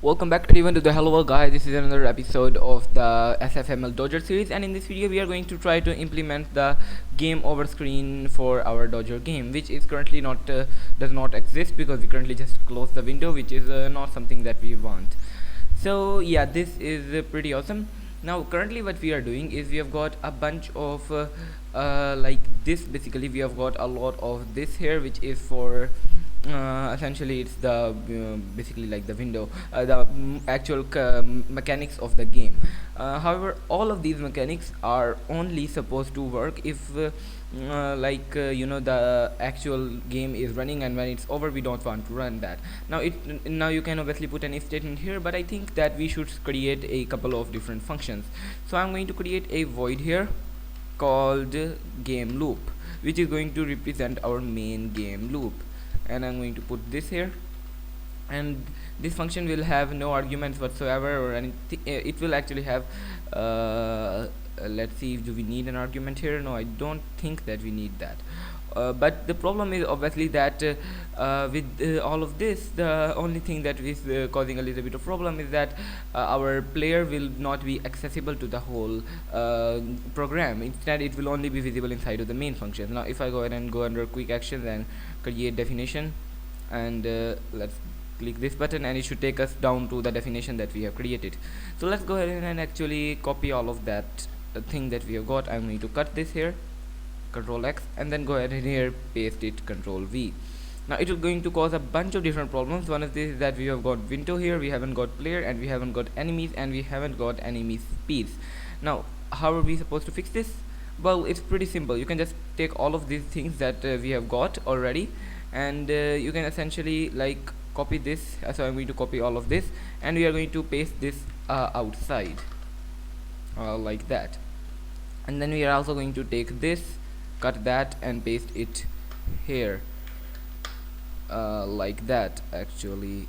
Welcome back everyone to the Hello World guys. This is another episode of the SFML Dodger series, and in this video we are going to try to implement the game over screen for our Dodger game, which is currently not does not exist because we currently just closed the window, which is not something that we want. So yeah, this is pretty awesome. Now currently what we are doing is we have got a bunch of like this. Basically we have got a lot of this here, which is for essentially it's the basically like the window, the actual mechanics of the game. However, all of these mechanics are only supposed to work if the actual game is running, and when it's over we don't want to run that. Now you can obviously put an if statement here, but I think that we should create a couple of different functions. So I'm going to create a void here called game loop, which is going to represent our main game loop, and I'm going to put this here. And this function will have no arguments whatsoever or anything. It will actually have let's see, do we need an argument here? No, I don't think that we need that. But the problem is obviously that with all of this, the only thing that is causing a little bit of problem is that our player will not be accessible to the whole program. Instead, it will only be visible inside of the main function. Now if I go ahead and go under quick actions and create definition, and let's click this button, and it should take us down to the definition that we have created. So let's go ahead and actually copy all of that thing that we have got. I'm going to cut this here, Control X, and then go ahead and here paste it, Control V. Now it is going to cause a bunch of different problems. One of this is that we have got window here, we haven't got player, and we haven't got enemies, and we haven't got enemy speeds. Now how are we supposed to fix this? Well, it's pretty simple. You can just take all of these things that we have got already, and you can essentially like copy this. So I'm going to copy all of this, and we are going to paste this outside like that. And then we are also going to take this, cut that, and paste it here like that actually.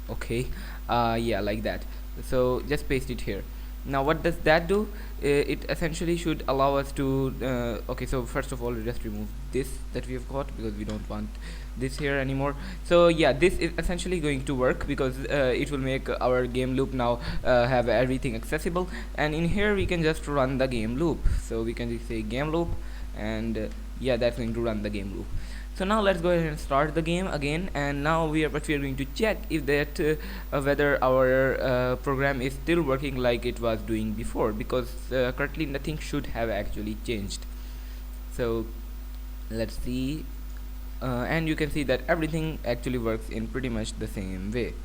Okay, yeah, like that. So just paste it here. Now what does that do? It essentially should allow us to okay, so first of all we just remove this that we have got because we don't want this here anymore. So yeah, this is essentially going to work because it will make our game loop now have everything accessible, and in here we can just run the game loop. So we can just say game loop, and yeah, that's going to run the game loop. So now let's go ahead and start the game again, and now we are going to check if that whether our program is still working like it was doing before, because currently nothing should have actually changed. So let's see, and you can see that everything actually works in pretty much the same way,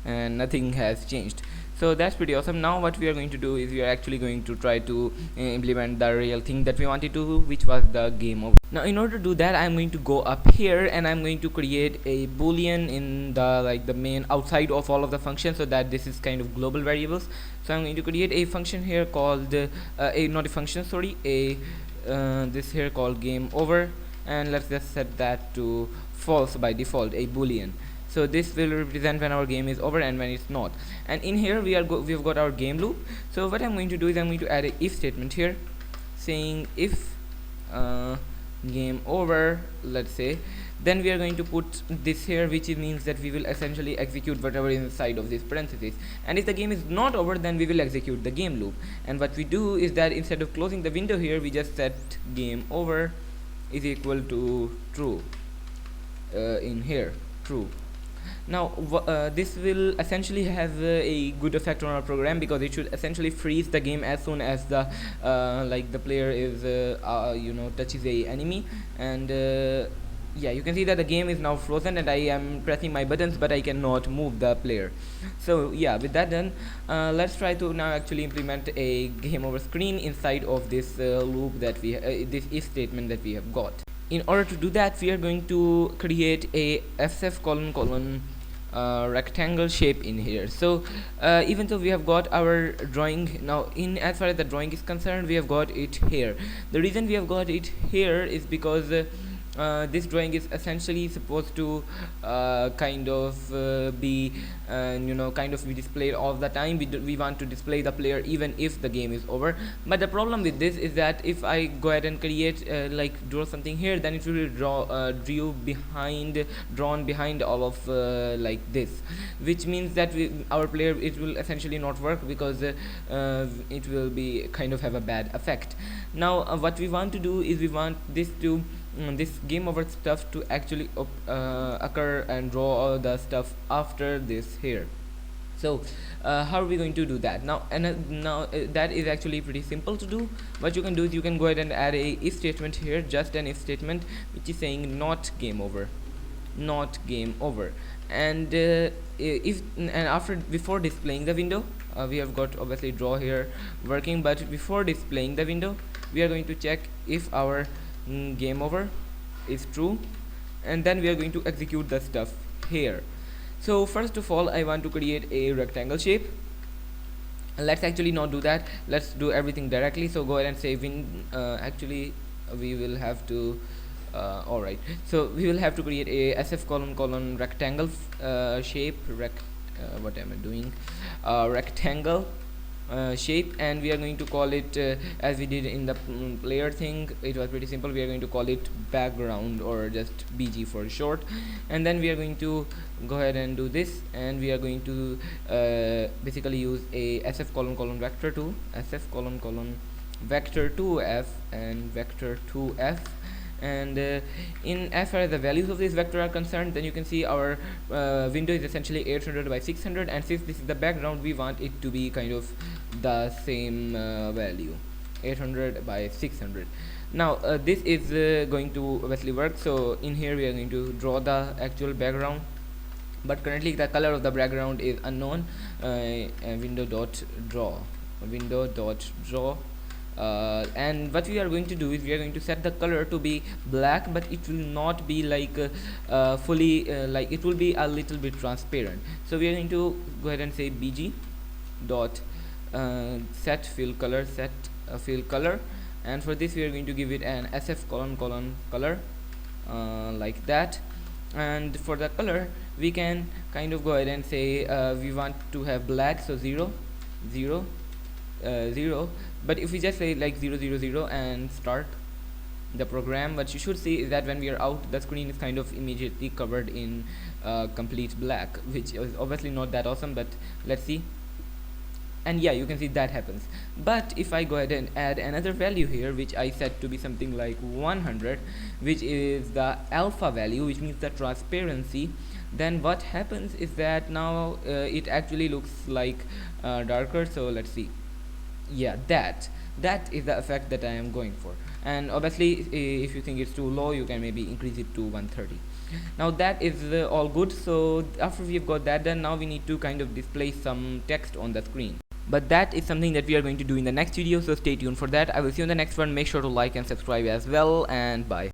and nothing has changed. So that's pretty awesome. Now what we are going to do is we are actually going to try to implement the real thing that we wanted to do, which was the game over. Now in order to do that, I'm going to go up here, and I'm going to create a boolean in the main outside of all of the functions, so that this is kind of global variables. So I'm going to create a function here called not a function, sorry, a this here called game over, and let's just set that to false by default, a boolean. So this will represent when our game is over and when it's not. And in here we have got our game loop. So what I'm going to do is I'm going to add a if statement here, saying if game over, let's say, then we are going to put this here, which means that we will essentially execute whatever is inside of this parenthesis. And if the game is not over, then we will execute the game loop. And what we do is that instead of closing the window here, we just set game over is equal to true in here, true. Now this will essentially have a good effect on our program, because it should essentially freeze the game as soon as the the player is touches a enemy. And yeah, you can see that the game is now frozen, and I am pressing my buttons, but I cannot move the player. So yeah, with that done, let's try to now actually implement a game over screen inside of this loop that we this if statement that we have got. In order to do that, we are going to create a fsf colon rectangle shape in here. So even though we have got our drawing now, in as far as the drawing is concerned, we have got it here. The reason we have got it here is because this drawing is essentially supposed to kind of be kind of be displayed all the time. We want to display the player even if the game is over. But the problem with this is that if I go ahead and create like draw something here, then it will drawn behind all of like this, which means that our player, it will essentially not work, because it will be kind of have a bad effect. Now what we want to do is we want this game over stuff to actually occur and draw all the stuff after this here. So how are we going to do that now? And that is actually pretty simple to do. What you can do is you can go ahead and add a if statement here, just an if statement which is saying not game over, not game over. And if and after before displaying the window, we have got obviously draw here working, but before displaying the window we are going to check if our game over is true, and then we are going to execute the stuff here. So first of all, I want to create a rectangle shape. Let's actually not do that, let's do everything directly. So go ahead and say actually we will have to alright, so we will have to create a sf colon rectangle shape what am I doing, rectangle shape, and we are going to call it as we did in the player thing. It was pretty simple. We are going to call it background, or just BG for short. And then we are going to go ahead and do this, and we are going to basically use a sf colon vector 2, sf colon vector 2f and vector 2f. And in as far as the values of this vector are concerned, then you can see our window is essentially 800 by 600, and since this is the background, we want it to be kind of the same value, 800 by 600. Now this is going to obviously work. So in here we are going to draw the actual background, but currently the color of the background is unknown. Window dot draw and what we are going to do is we are going to set the color to be black, but it will not be like fully like, it will be a little bit transparent. So we are going to go ahead and say bg dot set fill color, and for this we are going to give it an sf colon color like that. And for the color we can kind of go ahead and say we want to have black, so 0 0 0. But if we just say like 0 0 0 and start the program, what you should see is that when we are out, the screen is kind of immediately covered in complete black, which is obviously not that awesome, but let's see. And yeah, you can see that happens. But if I go ahead and add another value here, which I set to be something like 100, which is the alpha value, which means the transparency, then what happens is that now it actually looks like darker. So let's see. Yeah, that is the effect that I am going for. And obviously if you think it's too low, you can maybe increase it to 130. Now that is all good. So after we've got that done, now we need to kind of display some text on the screen, but that is something that we are going to do in the next video, so stay tuned for that. I will see you in the next one. Make sure to like and subscribe as well, and bye.